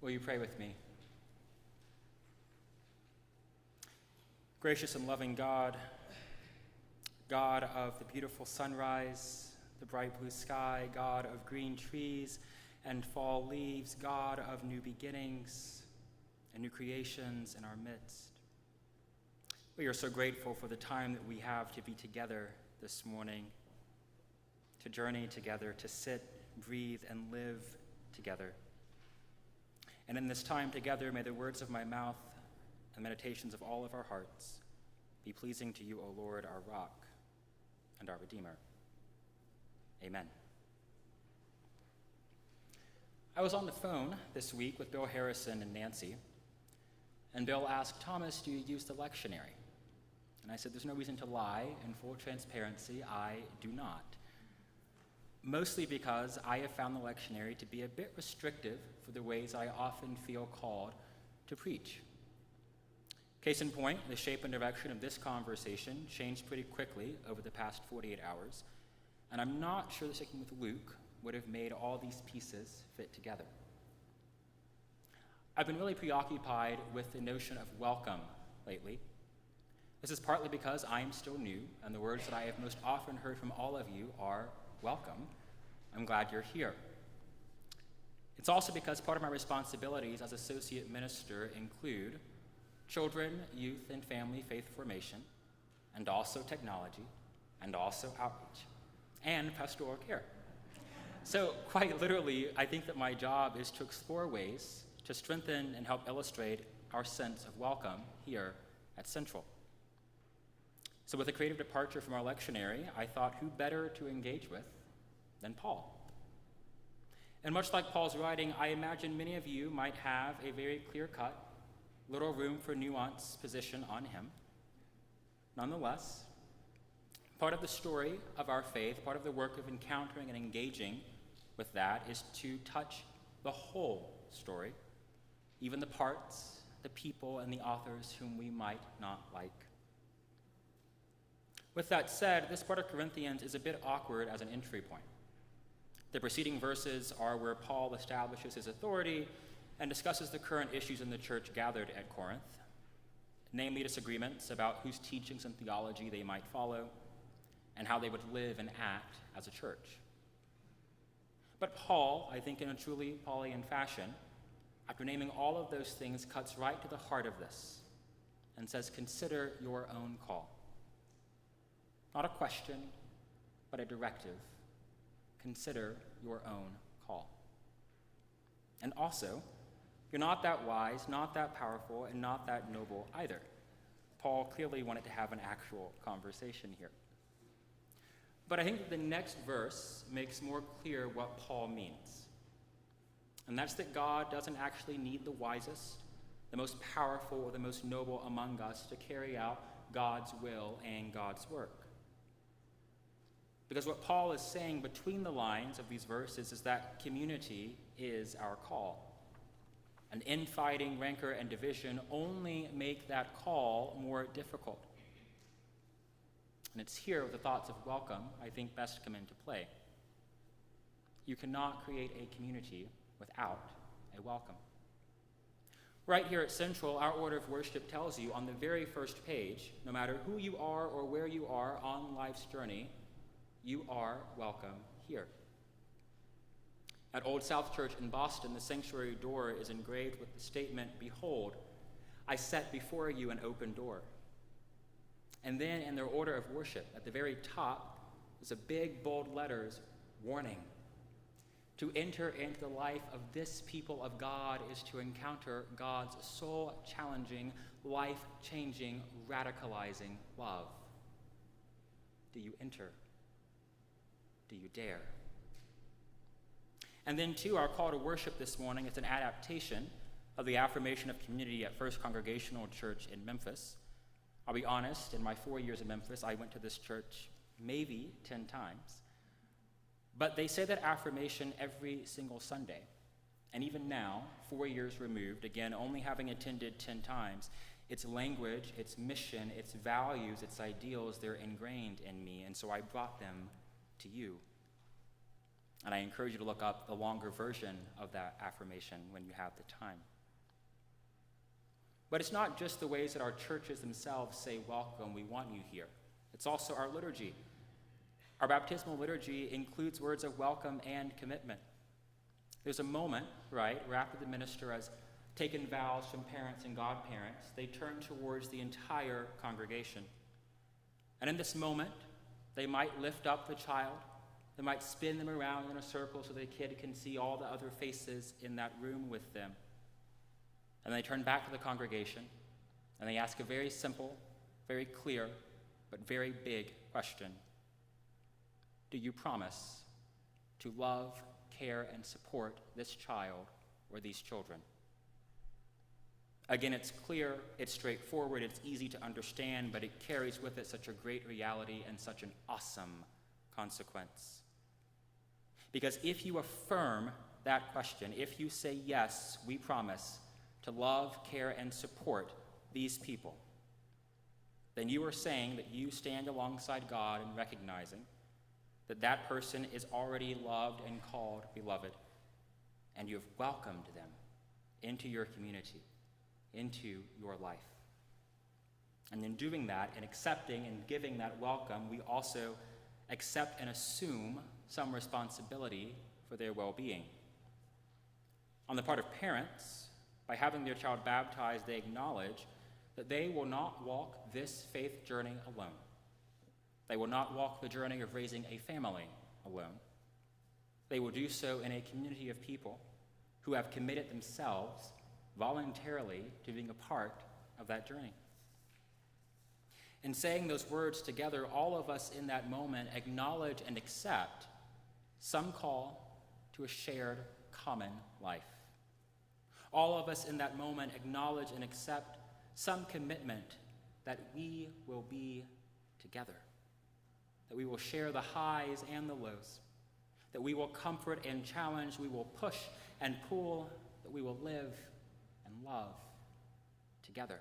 Will you pray with me? Gracious and loving God, God of the beautiful sunrise, the bright blue sky, God of green trees and fall leaves, God of new beginnings and new creations in our midst. We are so grateful for the time that we have to be together this morning, to journey together, to sit, breathe, and live together. And in this time together, may the words of my mouth and meditations of all of our hearts be pleasing to you, O Lord, our rock and our Redeemer. Amen. I was on the phone this week with Bill Harrison and Nancy, and Bill asked, Thomas, do you use the lectionary? And I said, there's no reason to lie. In full transparency, I do not. Mostly because I have found the lectionary to be a bit restrictive for the ways I often feel called to preach. Case in point, the shape and direction of this conversation changed pretty quickly over the past 48 hours, and I'm not sure that sticking with Luke would have made all these pieces fit together. I've been really preoccupied with the notion of welcome lately. This is partly because I am still new, and the words that I have most often heard from all of you are, welcome. I'm glad you're here. It's also because part of my responsibilities as associate minister include children, youth, and family faith formation, and also technology, and also outreach, and pastoral care. So quite literally, I think that my job is to explore ways to strengthen and help illustrate our sense of welcome here at Central. So with a creative departure from our lectionary, I thought who better to engage with than Paul. And much like Paul's writing, I imagine many of you might have a very clear-cut, little room for nuance position on him. Nonetheless, part of the story of our faith, part of the work of encountering and engaging with that is to touch the whole story, even the parts, the people, and the authors whom we might not like. With that said, this part of Corinthians is a bit awkward as an entry point. The preceding verses are where Paul establishes his authority and discusses the current issues in the church gathered at Corinth, namely disagreements about whose teachings and theology they might follow and how they would live and act as a church. But Paul, I think in a truly Paulian fashion, after naming all of those things, cuts right to the heart of this and says, consider your own call. Not a question, but a directive. Consider your own call. And also, you're not that wise, not that powerful, and not that noble either. Paul clearly wanted to have an actual conversation here. But I think that the next verse makes more clear what Paul means. And that's that God doesn't actually need the wisest, the most powerful, or the most noble among us to carry out God's will and God's work. Because what Paul is saying between the lines of these verses is that community is our call. And infighting, rancor, and division only make that call more difficult. And it's here where the thoughts of welcome, I think, best come into play. You cannot create a community without a welcome. Right here at Central, our order of worship tells you on the very first page, no matter who you are or where you are on life's journey, you are welcome here. At Old South Church in Boston, the sanctuary door is engraved with the statement, "Behold, I set before you an open door." And then in their order of worship, at the very top, is a big, bold letters, warning. To enter into the life of this people of God is to encounter God's soul-challenging, life-changing, radicalizing love. Do you enter? Do you dare? And then, too, our call to worship this morning is an adaptation of the affirmation of community at First Congregational Church in Memphis. I'll be honest, in my 4 years in Memphis, I went to this church maybe 10 times. But they say that affirmation every single Sunday. And even now, 4 years removed, again, only having attended 10 times, its language, its mission, its values, its ideals, they're ingrained in me, and so I brought them to you. And I encourage you to look up the longer version of that affirmation when you have the time. But it's not just the ways that our churches themselves say, welcome, we want you here. It's also our liturgy. Our baptismal liturgy includes words of welcome and commitment. There's a moment, right, where after the minister has taken vows from parents and godparents, they turn towards the entire congregation. And in this moment, they might lift up the child. They might spin them around in a circle so the kid can see all the other faces in that room with them. And they turn back to the congregation, and they ask a very simple, very clear, but very big question. Do you promise to love, care, and support this child or these children? Again, it's clear, it's straightforward, it's easy to understand, but it carries with it such a great reality and such an awesome consequence. Because if you affirm that question, if you say, yes, we promise to love, care, and support these people, then you are saying that you stand alongside God in recognizing that that person is already loved and called beloved, and you have welcomed them into your community, into your life. And in doing that, and accepting and giving that welcome, we also accept and assume some responsibility for their well-being. On the part of parents, by having their child baptized, they acknowledge that they will not walk this faith journey alone. They will not walk the journey of raising a family alone. They will do so in a community of people who have committed themselves voluntarily to being a part of that journey. In saying those words together, all of us in that moment acknowledge and accept some call to a shared common life. All of us in that moment acknowledge and accept some commitment that we will be together, that we will share the highs and the lows, that we will comfort and challenge, we will push and pull, that we will live and love together.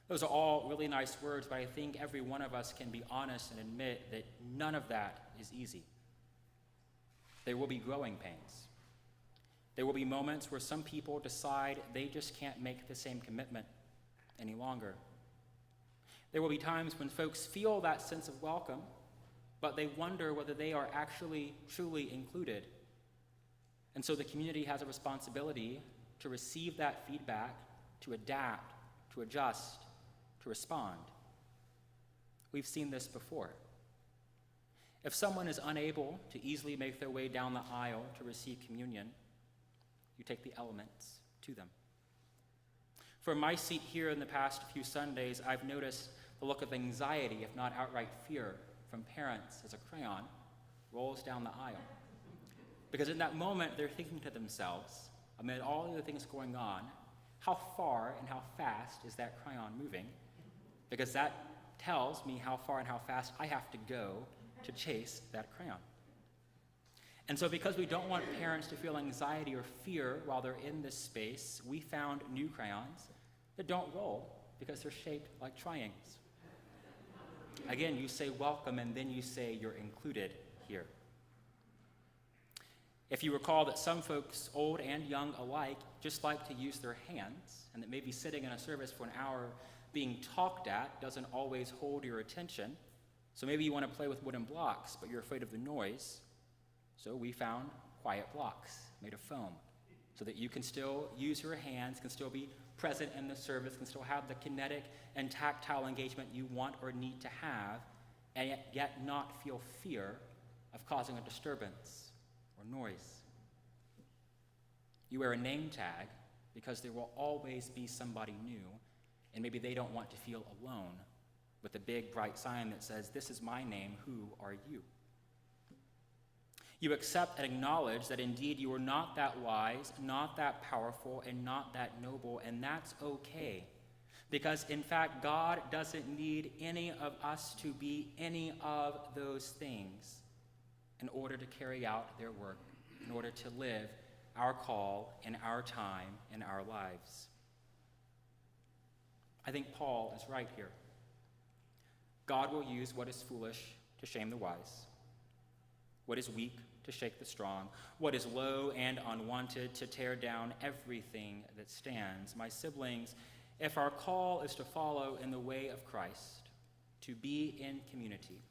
Those are all really nice words, but I think every one of us can be honest and admit that none of that is easy. There will be growing pains. There will be moments where some people decide they just can't make the same commitment any longer. There will be times when folks feel that sense of welcome, but they wonder whether they are actually truly included. And so the community has a responsibility to receive that feedback, to adapt, to adjust, to respond. We've seen this before. If someone is unable to easily make their way down the aisle to receive communion, you take the elements to them. From my seat here in the past few Sundays, I've noticed the look of anxiety, if not outright fear, from parents as a crayon rolls down the aisle. Because in that moment, they're thinking to themselves, amid all the other things going on, how far and how fast is that crayon moving? Because that tells me how far and how fast I have to go to chase that crayon. And so because we don't want parents to feel anxiety or fear while they're in this space, we found new crayons that don't roll because they're shaped like triangles. Again, you say welcome, and then you say you're included here. If you recall that some folks, old and young alike, just like to use their hands, and that maybe sitting in a service for an hour being talked at doesn't always hold your attention, so maybe you want to play with wooden blocks, but you're afraid of the noise. So we found quiet blocks made of foam so that you can still use your hands, can still be present in the service, can still have the kinetic and tactile engagement you want or need to have, and yet not feel fear of causing a disturbance or noise. You wear a name tag because there will always be somebody new, and maybe they don't want to feel alone with a big bright sign that says, "This is my name, who are you?" You accept and acknowledge that indeed you are not that wise, not that powerful, and not that noble, and that's okay. Because in fact, God doesn't need any of us to be any of those things in order to carry out their work, in order to live our call in our time, in our lives. I think Paul is right here. God will use what is foolish to shame the wise. What is weak to shake the strong, what is low and unwanted to tear down everything that stands. My siblings, if our call is to follow in the way of Christ, to be in community,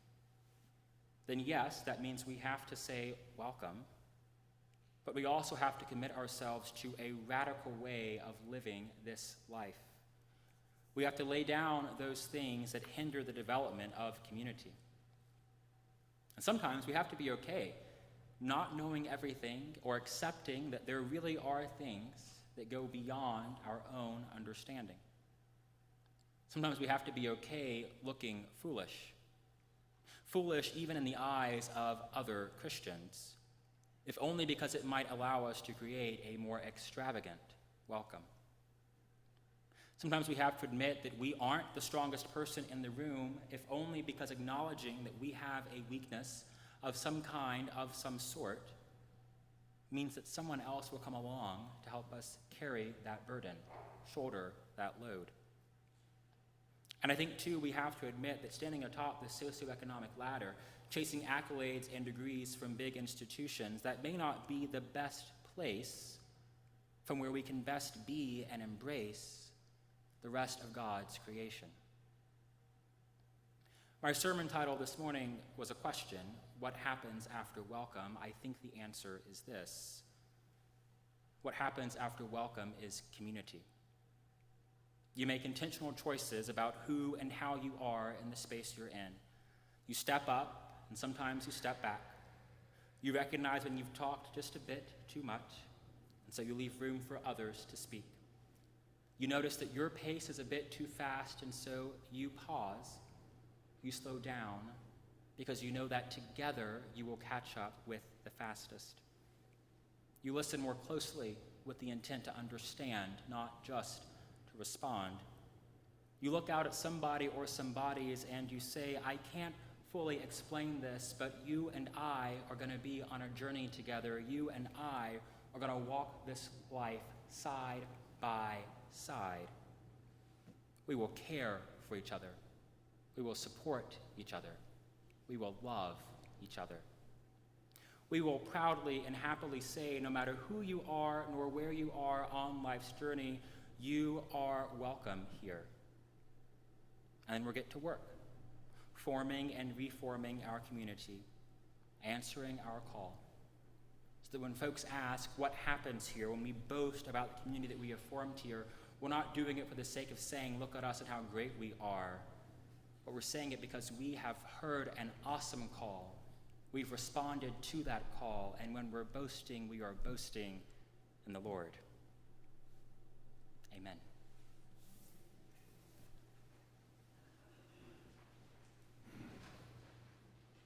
then yes, that means we have to say welcome, but we also have to commit ourselves to a radical way of living this life. We have to lay down those things that hinder the development of community. And sometimes we have to be okay not knowing everything or accepting that there really are things that go beyond our own understanding. Sometimes we have to be okay looking foolish. Foolish even in the eyes of other Christians, if only because it might allow us to create a more extravagant welcome. Sometimes we have to admit that we aren't the strongest person in the room, if only because acknowledging that we have a weakness of some kind, of some sort, means that someone else will come along to help us carry that burden, shoulder that load. And I think, too, we have to admit that standing atop the socioeconomic ladder, chasing accolades and degrees from big institutions, that may not be the best place from where we can best be and embrace the rest of God's creation. My sermon title this morning was a question: what happens after welcome? I think the answer is this: what happens after welcome is community. You make intentional choices about who and how you are in the space you're in. You step up, and sometimes you step back. You recognize when you've talked just a bit too much, and so you leave room for others to speak. You notice that your pace is a bit too fast, and so you pause, you slow down, because you know that together you will catch up with the fastest. You listen more closely with the intent to understand, not just to respond. You look out at somebody or some bodies and you say, I can't fully explain this, but you and I are going to be on a journey together. You and I are going to walk this life side by side. We will care for each other. We will support each other. We will love each other. We will proudly and happily say, no matter who you are nor where you are on life's journey, you are welcome here. And we'll get to work, forming and reforming our community, answering our call. So that when folks ask what happens here, when we boast about the community that we have formed here, we're not doing it for the sake of saying, look at us and how great we are. But we're saying it because we have heard an awesome call. We've responded to that call, and when we're boasting, we are boasting in the Lord.